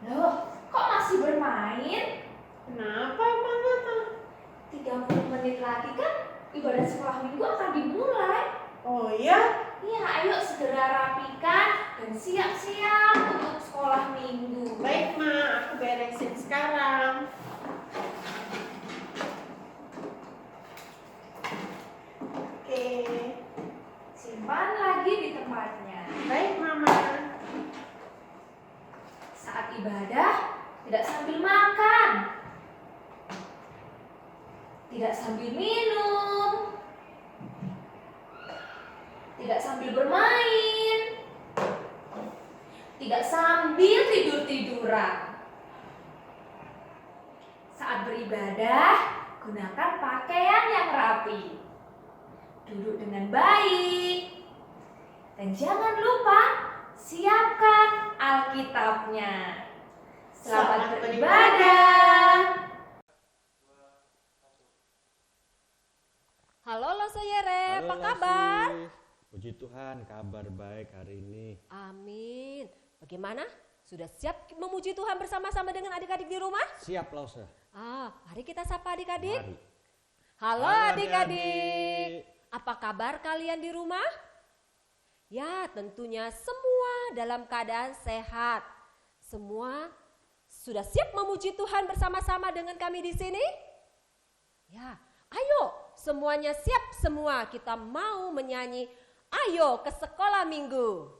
Loh, kok masih bermain? Kenapa Mama? 30 menit lagi kan ibadah sekolah minggu akan dimulai. Oh iya? Iya, ayo segera rapikan dan siap-siap untuk sekolah minggu. Baik Ma, aku beresin sekarang. Oke. Simpan lagi di tempatnya. Baik Mama. Saat ibadah, tidak sambil makan, tidak sambil minum, tidak sambil bermain, tidak sambil tidur-tiduran. Saat beribadah, gunakan pakaian yang rapi, duduk dengan baik, dan jangan lupa siapkan Alkitabnya. Selamat beribadah. Halo Losoyere, Halo, apa kabar? Lasi. Puji Tuhan, kabar baik hari ini. Amin. Bagaimana? Sudah siap memuji Tuhan bersama-sama dengan adik-adik di rumah? Siap, Lause. Mari kita sapa adik-adik. Mari. Halo Halo, adik-adik. Apa kabar kalian di rumah? Ya, tentunya semua dalam keadaan sehat. Semua sudah siap memuji Tuhan bersama-sama dengan kami di sini? Ya, ayo semuanya siap semua. Kita mau menyanyi Ayo ke Sekolah Minggu.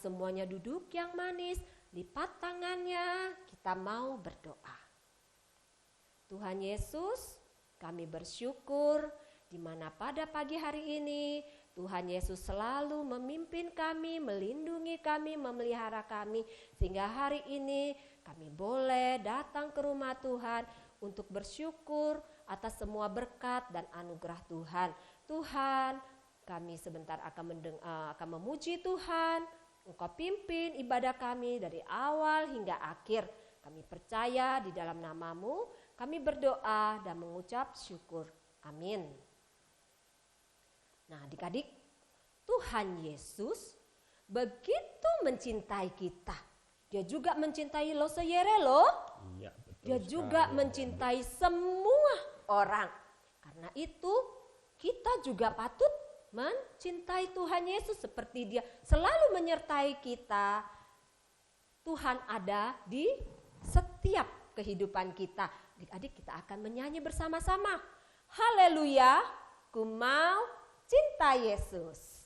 Semuanya duduk yang manis, lipat tangannya, kita mau berdoa. Tuhan Yesus, kami bersyukur di mana pada pagi hari ini Tuhan Yesus selalu memimpin kami, melindungi kami, memelihara kami, sehingga hari ini kami boleh datang ke rumah Tuhan untuk bersyukur atas semua berkat dan anugerah Tuhan. Tuhan, kami sebentar akan memuji Tuhan. Engkau pimpin ibadah kami dari awal hingga akhir. Kami percaya di dalam nama-Mu, kami berdoa dan mengucap syukur. Amin. Nah adik-adik, Tuhan Yesus begitu mencintai kita. Dia juga mencintai Losoyere loh. Iya, betul. Dia sekali, juga Adik-adik. mencintai semua orang. Karena itu kita juga patut mencintai Tuhan Yesus seperti Dia selalu menyertai kita. Tuhan ada di setiap kehidupan kita. Adik-adik, kita akan menyanyi bersama-sama. Haleluya, ku mau cinta Yesus.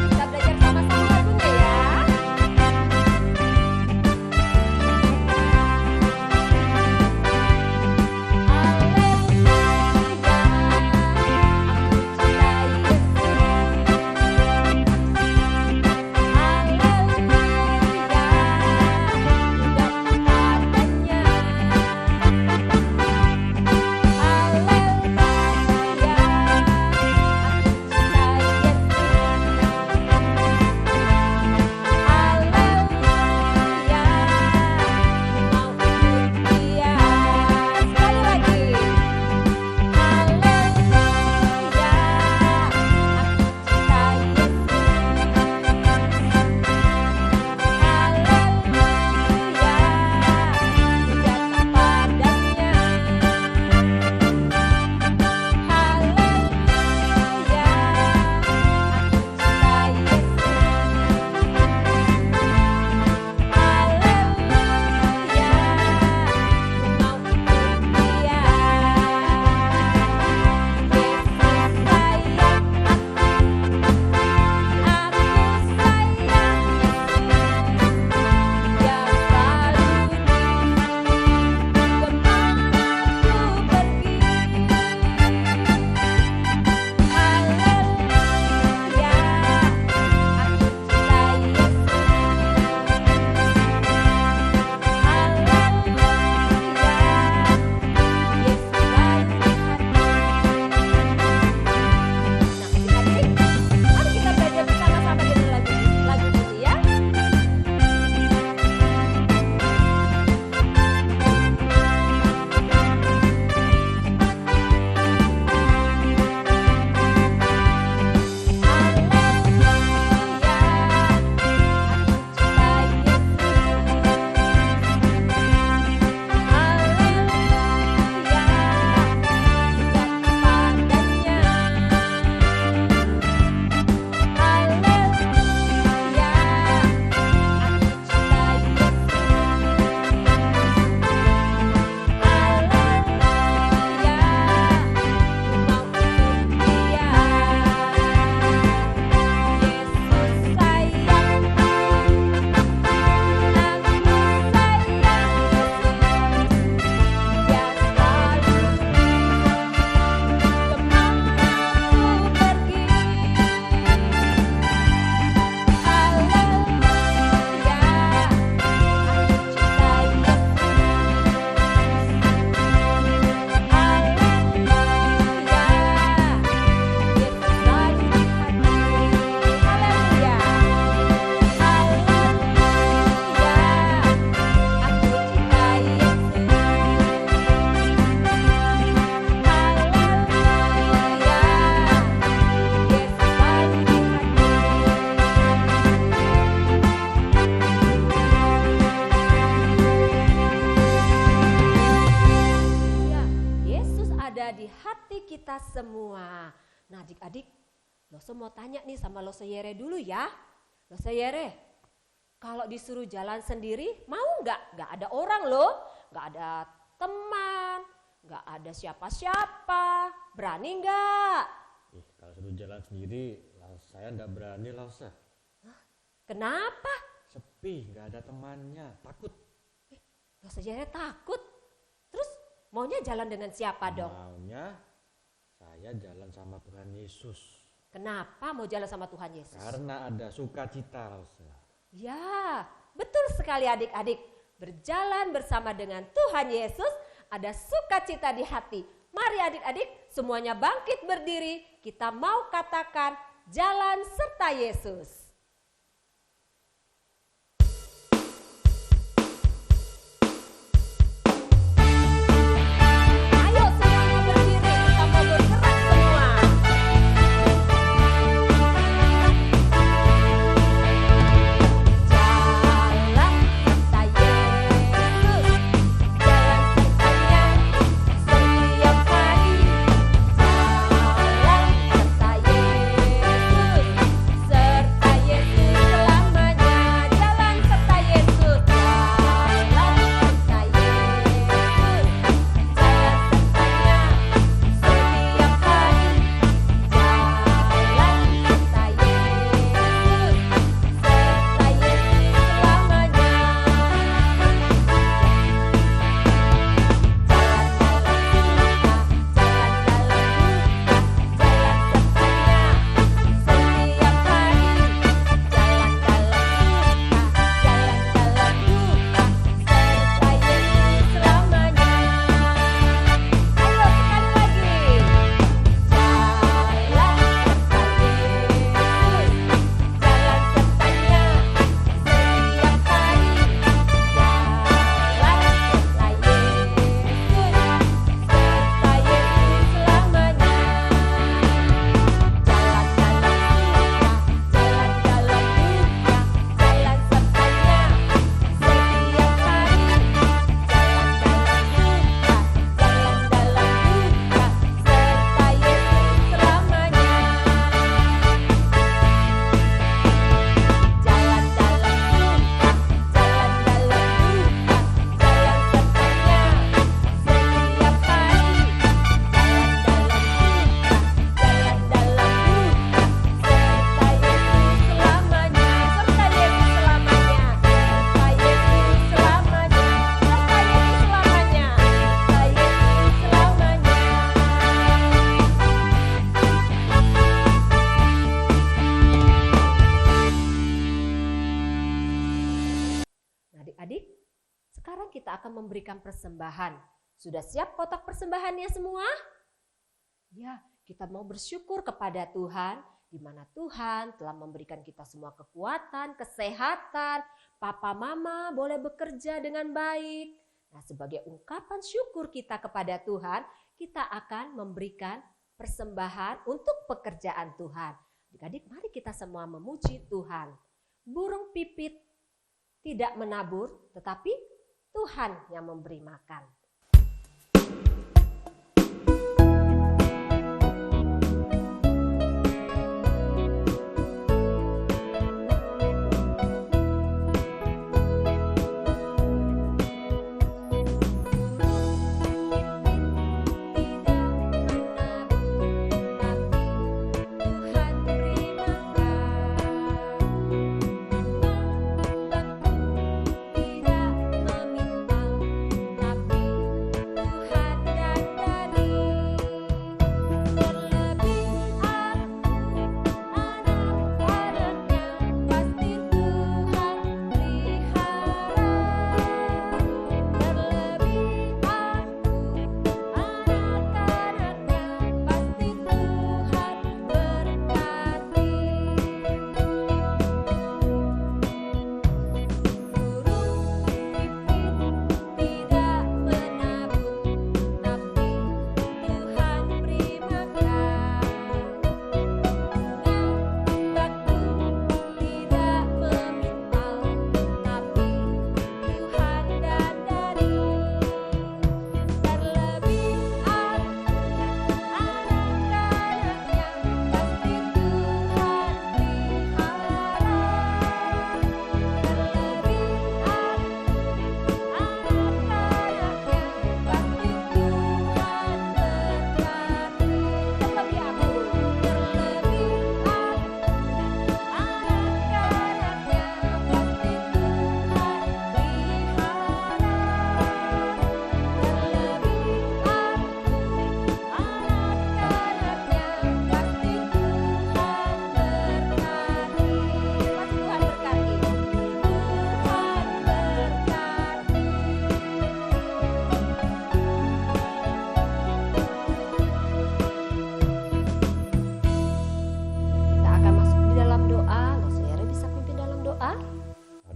Kita belajar sama-sama lagunya ya. kita semua. Nah adik-adik, Lose mau tanya nih sama Lose Yere dulu ya. Lose Yere, kalau disuruh jalan sendiri mau nggak? Nggak ada orang loh, nggak ada teman, nggak ada siapa-siapa. Berani nggak? Kalau suruh jalan sendiri, saya nggak berani Lause. Kenapa? Sepi, nggak ada temannya, takut. Lose Yere takut. Terus maunya jalan dengan siapa dong? Maunya saya jalan sama Tuhan Yesus. Kenapa mau jalan sama Tuhan Yesus? Karena ada sukacita Lause. Ya, betul sekali adik-adik. Berjalan bersama dengan Tuhan Yesus ada sukacita di hati. Mari adik-adik semuanya bangkit berdiri. Kita mau katakan jalan serta Yesus. Ayo semuanya berdiri, kita mau bergerak semua. Jalan serta Yesus. memberikan persembahan. Sudah siap kotak persembahannya semua? Ya, kita mau bersyukur kepada Tuhan, di mana Tuhan telah memberikan kita semua kekuatan, kesehatan, papa mama boleh bekerja dengan baik. Nah, sebagai ungkapan syukur kita kepada Tuhan, kita akan memberikan persembahan untuk pekerjaan Tuhan. Adik-adik, mari kita semua memuji Tuhan. Burung pipit tidak menabur, tetapi Tuhan yang memberi makan.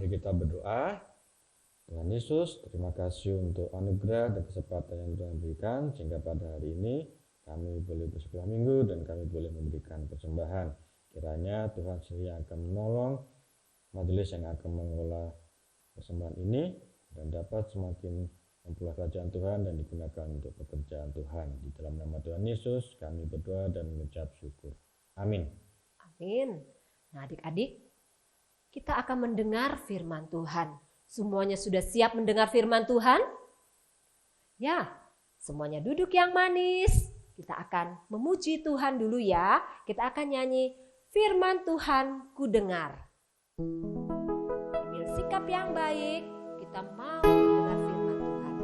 Kita berdoa. Tuhan Yesus, terima kasih untuk anugerah dan kesempatan yang Tuhan berikan sehingga pada hari ini kami boleh bersekolah minggu dan kami boleh memberikan persembahan. Kiranya Tuhan sendiri yang akan menolong majelis yang akan mengelola persembahan ini dan dapat semakin memperoleh kerajaan Tuhan dan digunakan untuk pekerjaan Tuhan. Di dalam nama Tuhan Yesus kami berdoa dan mengucap syukur. Amin. Amin. Nah, adik-adik, kita akan mendengar firman Tuhan. Semuanya sudah siap mendengar firman Tuhan? Ya, semuanya duduk yang manis. Kita akan memuji Tuhan dulu ya. Kita akan nyanyi firman Tuhan ku dengar. Ambil sikap yang baik, kita mau mendengar firman Tuhan.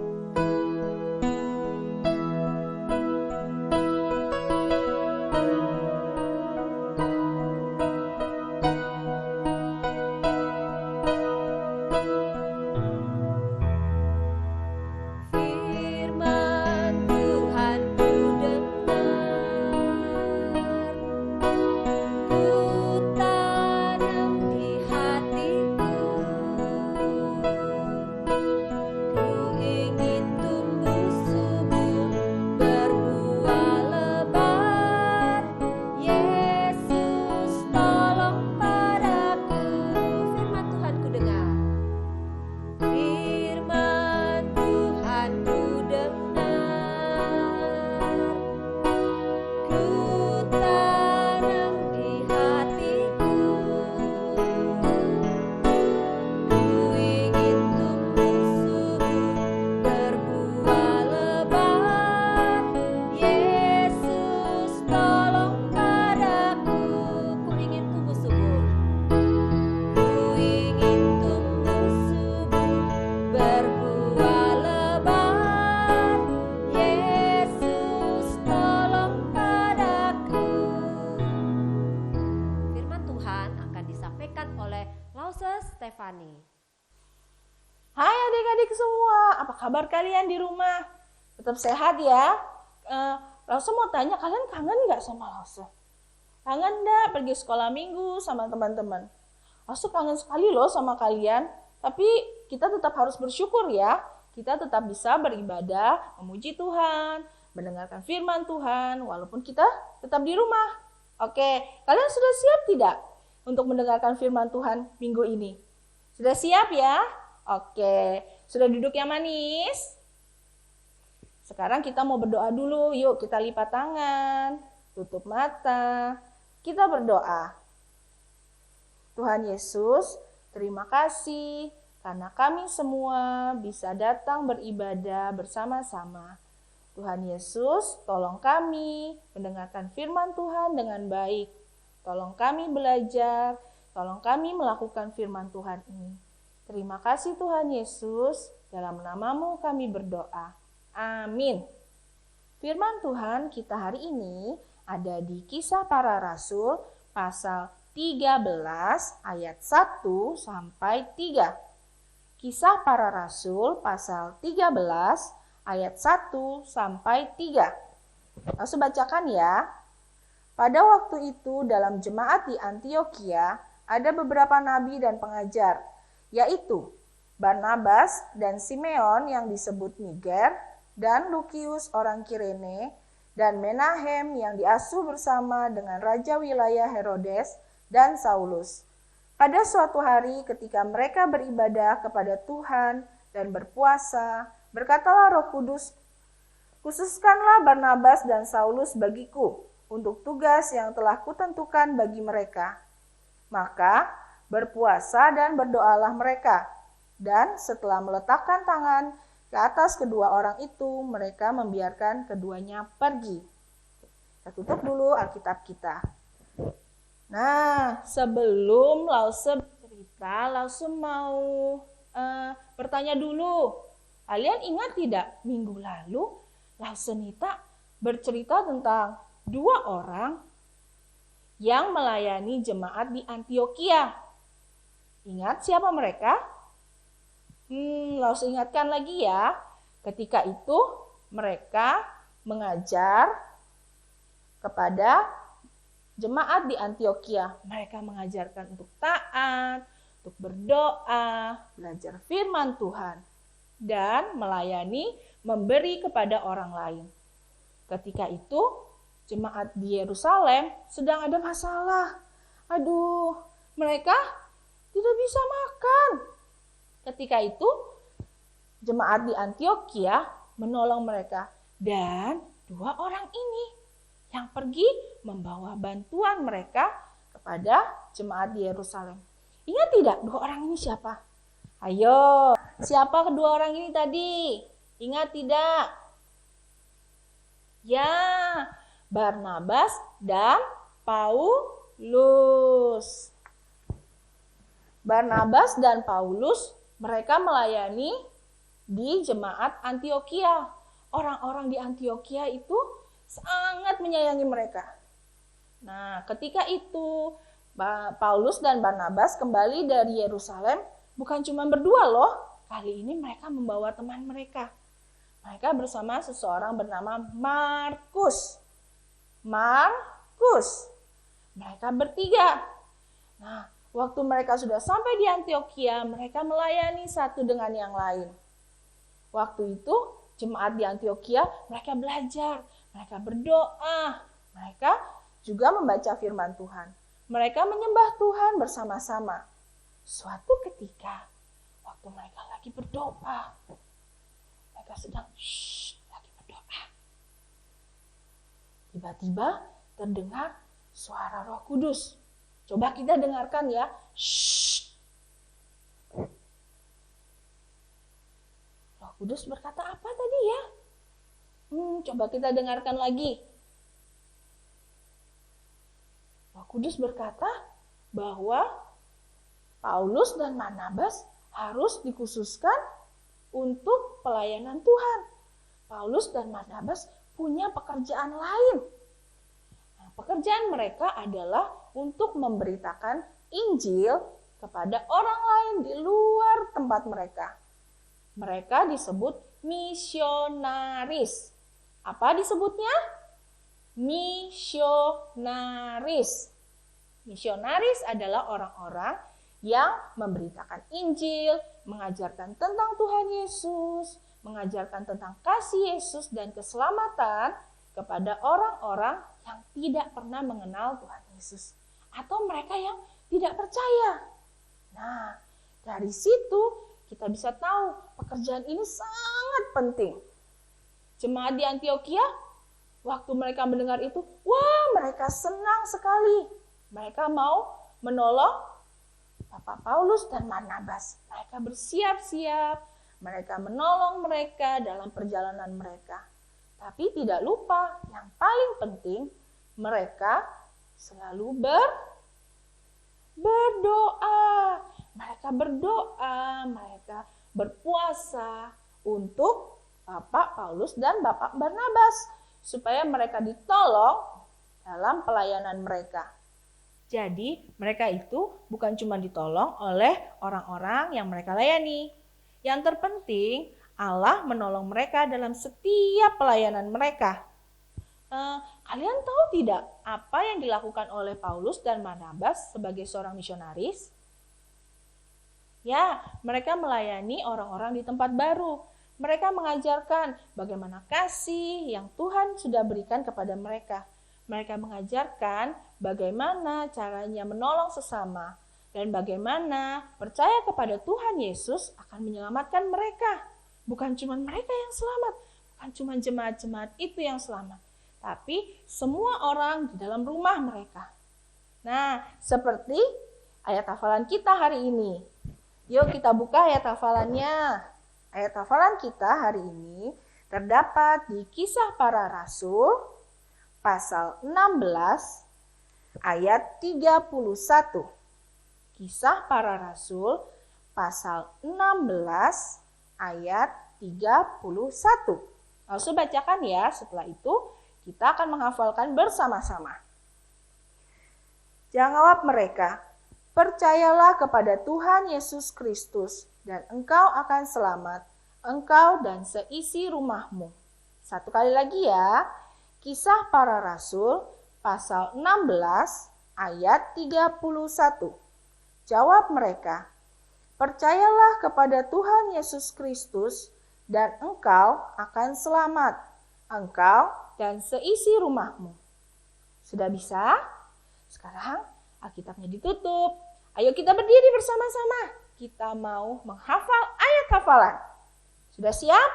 semua, apa kabar kalian di rumah? Tetap sehat ya. Lause mau tanya, kalian kangen nggak sama Lause? Kangen nggak pergi sekolah minggu sama teman-teman? Lause kangen sekali loh sama kalian. Tapi kita tetap harus bersyukur ya. Kita tetap bisa beribadah, memuji Tuhan, mendengarkan firman Tuhan, walaupun kita tetap di rumah. Oke, kalian sudah siap tidak untuk mendengarkan firman Tuhan minggu ini? Sudah siap ya? Oke, sudah duduk yang manis? Sekarang kita mau berdoa dulu. Yuk kita lipat tangan, tutup mata, kita berdoa. Tuhan Yesus, terima kasih karena kami semua bisa datang beribadah bersama-sama. Tuhan Yesus, tolong kami mendengarkan firman Tuhan dengan baik. Tolong kami belajar, tolong kami melakukan firman Tuhan ini. Terima kasih Tuhan Yesus, dalam nama-Mu kami berdoa. Amin. Firman Tuhan kita hari ini ada di Kisah Para Rasul pasal 13 ayat 1 sampai 3. Kisah Para Rasul pasal 13 ayat 1 sampai 3. Langsung bacakan ya. Pada waktu itu dalam jemaat di Antiokhia ada beberapa nabi dan pengajar, yaitu Barnabas dan Simeon yang disebut Niger, dan Lukius orang Kirene, dan Menahem yang diasuh bersama dengan raja wilayah Herodes dan Saulus. Pada suatu hari ketika mereka beribadah kepada Tuhan dan berpuasa, berkatalah Roh Kudus, "Khususkanlah Barnabas dan Saulus bagiku untuk tugas yang telah kutentukan bagi mereka." Maka berpuasa dan berdoalah mereka, dan setelah meletakkan tangan ke atas kedua orang itu, mereka membiarkan keduanya pergi. Kita tutup dulu Alkitab kita. Nah, sebelum Lause cerita, Lause mau bertanya dulu. Kalian ingat tidak, minggu lalu Lause Nita bercerita tentang dua orang yang melayani jemaat di Antiokhia. Ingat siapa mereka? Lause ingatkan lagi ya. Ketika itu mereka mengajar kepada jemaat di Antiokhia. Mereka mengajarkan untuk taat, untuk berdoa, belajar firman Tuhan, dan melayani, memberi kepada orang lain. Ketika itu jemaat di Yerusalem sedang ada masalah. Aduh, mereka tidak bisa makan. Ketika itu jemaat di Antiokhia menolong mereka, dan dua orang ini yang pergi membawa bantuan mereka kepada jemaat di Yerusalem. Ingat tidak dua orang ini siapa? Ayo, siapa kedua orang ini tadi? Ingat tidak? Ya, Barnabas dan Paulus. Barnabas dan Paulus, mereka melayani di jemaat Antiokhia. Orang-orang di Antiokhia itu sangat menyayangi mereka. Nah, ketika itu Paulus dan Barnabas kembali dari Yerusalem, bukan cuma berdua loh. Kali ini mereka membawa teman mereka. Mereka bersama seseorang bernama Markus. Mereka bertiga. Nah, waktu mereka sudah sampai di Antiokhia, mereka melayani satu dengan yang lain. Waktu itu, jemaat di Antiokhia, mereka belajar, mereka berdoa, mereka juga membaca firman Tuhan. Mereka menyembah Tuhan bersama-sama. Suatu ketika, waktu mereka lagi berdoa, mereka sedang lagi berdoa. Tiba-tiba terdengar suara Roh Kudus. Coba kita dengarkan ya. Roh Kudus berkata apa tadi ya? Coba kita dengarkan lagi. Roh Kudus berkata bahwa Paulus dan Barnabas harus dikhususkan untuk pelayanan Tuhan. Paulus dan Barnabas punya pekerjaan lain. Nah, pekerjaan mereka adalah untuk memberitakan Injil kepada orang lain di luar tempat mereka. Mereka disebut misionaris. Apa disebutnya? Misionaris. Misionaris adalah orang-orang yang memberitakan Injil, mengajarkan tentang Tuhan Yesus, mengajarkan tentang kasih Yesus dan keselamatan kepada orang-orang yang tidak pernah mengenal Tuhan Yesus. Atau mereka yang tidak percaya. Nah, dari situ kita bisa tahu pekerjaan ini sangat penting. Jemaat di Antiokhia, waktu mereka mendengar itu, wah mereka senang sekali. Mereka mau menolong Bapak Paulus dan Barnabas. Mereka bersiap-siap, mereka menolong mereka dalam perjalanan mereka. Tapi tidak lupa, yang paling penting, mereka selalu berdoa. Mereka berdoa, mereka berpuasa untuk Bapak Paulus dan Bapak Barnabas, supaya mereka ditolong dalam pelayanan mereka. Jadi mereka itu bukan cuma ditolong oleh orang-orang yang mereka layani. Yang terpenting Allah menolong mereka dalam setiap pelayanan mereka. Kalian tahu tidak apa yang dilakukan oleh Paulus dan Barnabas sebagai seorang misionaris? Ya, mereka melayani orang-orang di tempat baru. Mereka mengajarkan bagaimana kasih yang Tuhan sudah berikan kepada mereka. Mereka mengajarkan bagaimana caranya menolong sesama dan bagaimana percaya kepada Tuhan Yesus akan menyelamatkan mereka. Bukan cuma mereka yang selamat, bukan cuma jemaat-jemaat itu yang selamat, tapi semua orang di dalam rumah mereka. Nah, seperti ayat hafalan kita hari ini. Yuk kita buka ayat hafalannya. Ayat hafalan kita hari ini terdapat di Kisah Para Rasul pasal 16 ayat 31. Kisah Para Rasul pasal 16 ayat 31. Langsung bacakan ya, setelah itu kita akan menghafalkan bersama-sama. Jawab mereka, percayalah kepada Tuhan Yesus Kristus dan engkau akan selamat, engkau dan seisi rumahmu. Satu kali lagi ya. Kisah Para Rasul pasal 16 ayat 31. Jawab mereka, percayalah kepada Tuhan Yesus Kristus dan engkau akan selamat, engkau dan seisi rumahmu. Sudah bisa? Sekarang Alkitabnya ditutup. Ayo kita berdiri bersama-sama. Kita mau menghafal ayat hafalan. Sudah siap?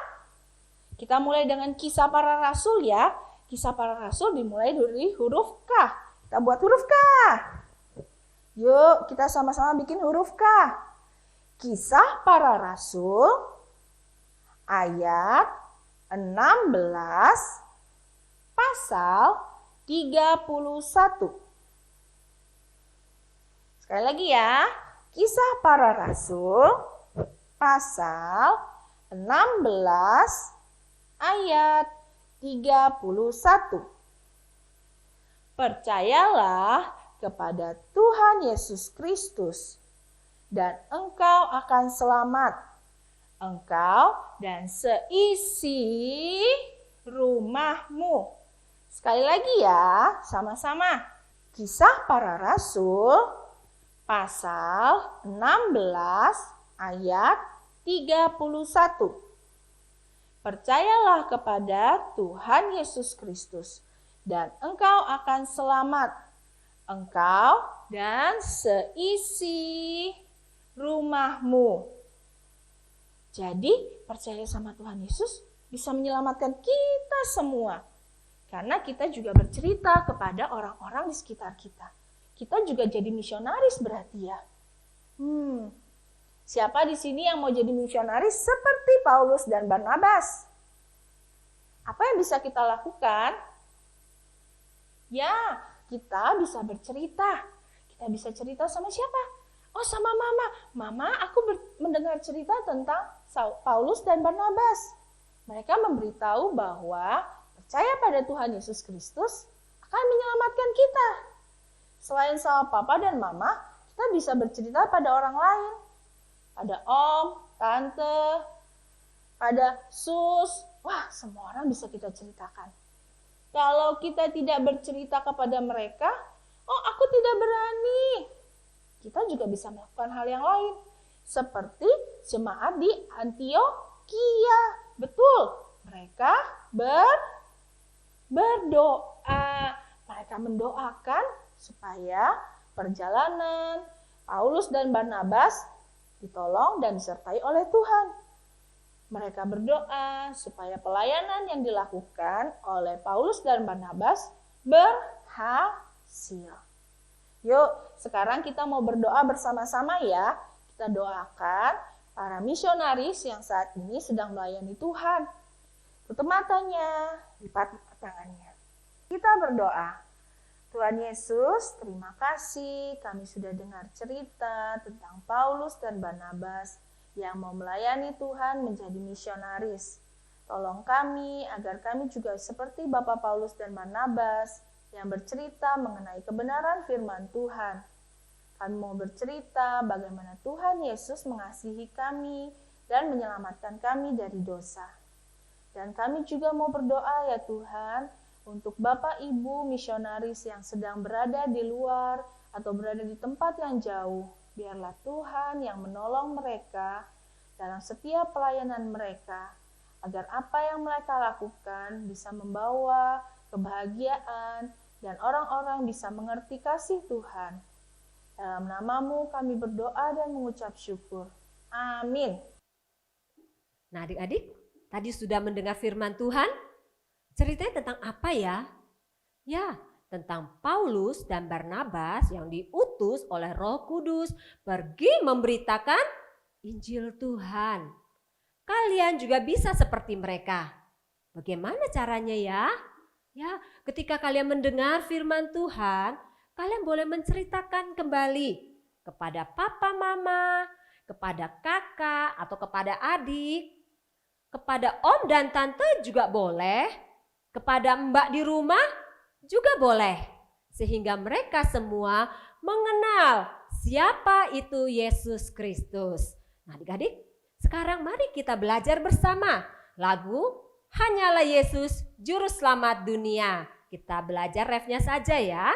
Kita mulai dengan Kisah Para Rasul ya. Kisah Para Rasul dimulai dari huruf K. Kita buat huruf K. Yuk kita sama-sama bikin huruf K. Kisah Para Rasul ayat 16 pasal 31. Sekali lagi ya. Kisah Para Rasul pasal 16 ayat 31. Percayalah kepada Tuhan Yesus Kristus dan engkau akan selamat, engkau dan seisi rumahmu. Sekali lagi ya, sama-sama. Kisah Para Rasul pasal 16 ayat 31. Percayalah kepada Tuhan Yesus Kristus dan engkau akan selamat, engkau dan seisi rumahmu. Jadi percaya sama Tuhan Yesus bisa menyelamatkan kita semua. Karena kita juga bercerita kepada orang-orang di sekitar kita. Kita juga jadi misionaris berarti ya. Siapa di sini yang mau jadi misionaris seperti Paulus dan Barnabas? Apa yang bisa kita lakukan? Ya, kita bisa bercerita. Kita bisa cerita sama siapa? Oh, sama mama. Mama, aku mendengar cerita tentang Paulus dan Barnabas. Mereka memberitahu bahwa percaya pada Tuhan Yesus Kristus akan menyelamatkan kita. Selain sama papa dan mama, kita bisa bercerita pada orang lain. Ada om, tante, pada sus, wah semua orang bisa kita ceritakan. Kalau kita tidak bercerita kepada mereka, oh aku tidak berani. Kita juga bisa melakukan hal yang lain. Seperti jemaat di Antioquia. Betul, mereka berdoa. Mereka mendoakan supaya perjalanan Paulus dan Barnabas ditolong dan disertai oleh Tuhan. Mereka berdoa supaya pelayanan yang dilakukan oleh Paulus dan Barnabas berhasil. Yuk, sekarang kita mau berdoa bersama-sama ya. Kita doakan para misionaris yang saat ini sedang melayani Tuhan. Tutup matanya, lipat tangannya. Kita berdoa. Tuhan Yesus, terima kasih kami sudah dengar cerita tentang Paulus dan Barnabas yang mau melayani Tuhan menjadi misionaris. Tolong kami agar kami juga seperti Bapak Paulus dan Barnabas yang bercerita mengenai kebenaran firman Tuhan. Kami mau bercerita bagaimana Tuhan Yesus mengasihi kami dan menyelamatkan kami dari dosa. Dan kami juga mau berdoa ya Tuhan, untuk Bapak Ibu misionaris yang sedang berada di luar atau berada di tempat yang jauh. Biarlah Tuhan yang menolong mereka dalam setiap pelayanan mereka, agar apa yang mereka lakukan bisa membawa kebahagiaan dan orang-orang bisa mengerti kasih Tuhan. Dalam nama-Mu kami berdoa dan mengucap syukur. Amin. Nah adik-adik, tadi sudah mendengar firman Tuhan? Ceritanya tentang apa ya? Ya, tentang Paulus dan Barnabas yang diutus oleh Roh Kudus pergi memberitakan Injil Tuhan. Kalian juga bisa seperti mereka. Bagaimana caranya ya? Ya, ketika kalian mendengar firman Tuhan, kalian boleh menceritakan kembali kepada papa mama, kepada kakak atau kepada adik, kepada om dan tante juga boleh. Kepada mbak di rumah juga boleh. Sehingga mereka semua mengenal siapa itu Yesus Kristus. Nah adik-adik, sekarang mari kita belajar bersama lagu Hanyalah Yesus Juru Selamat Dunia. Kita belajar refnya saja ya.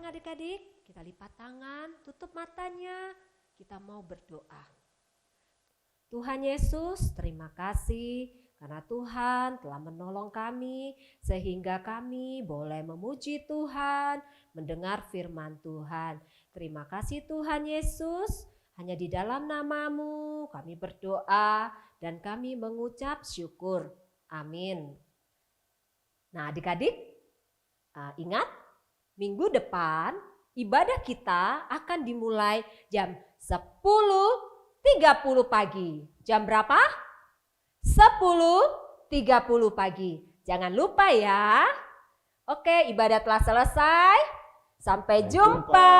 Adik-adik, kita lipat tangan, tutup matanya, kita mau berdoa. Tuhan Yesus, terima kasih karena Tuhan telah menolong kami sehingga kami boleh memuji Tuhan, mendengar firman Tuhan. Terima kasih Tuhan Yesus, hanya di dalam nama-Mu kami berdoa dan kami mengucap syukur. Amin. Nah adik-adik, ingat minggu depan ibadah kita akan dimulai jam 10.30 pagi. Jam berapa? 10.30 pagi. Jangan lupa ya. Oke, ibadah telah selesai. Sampai jumpa.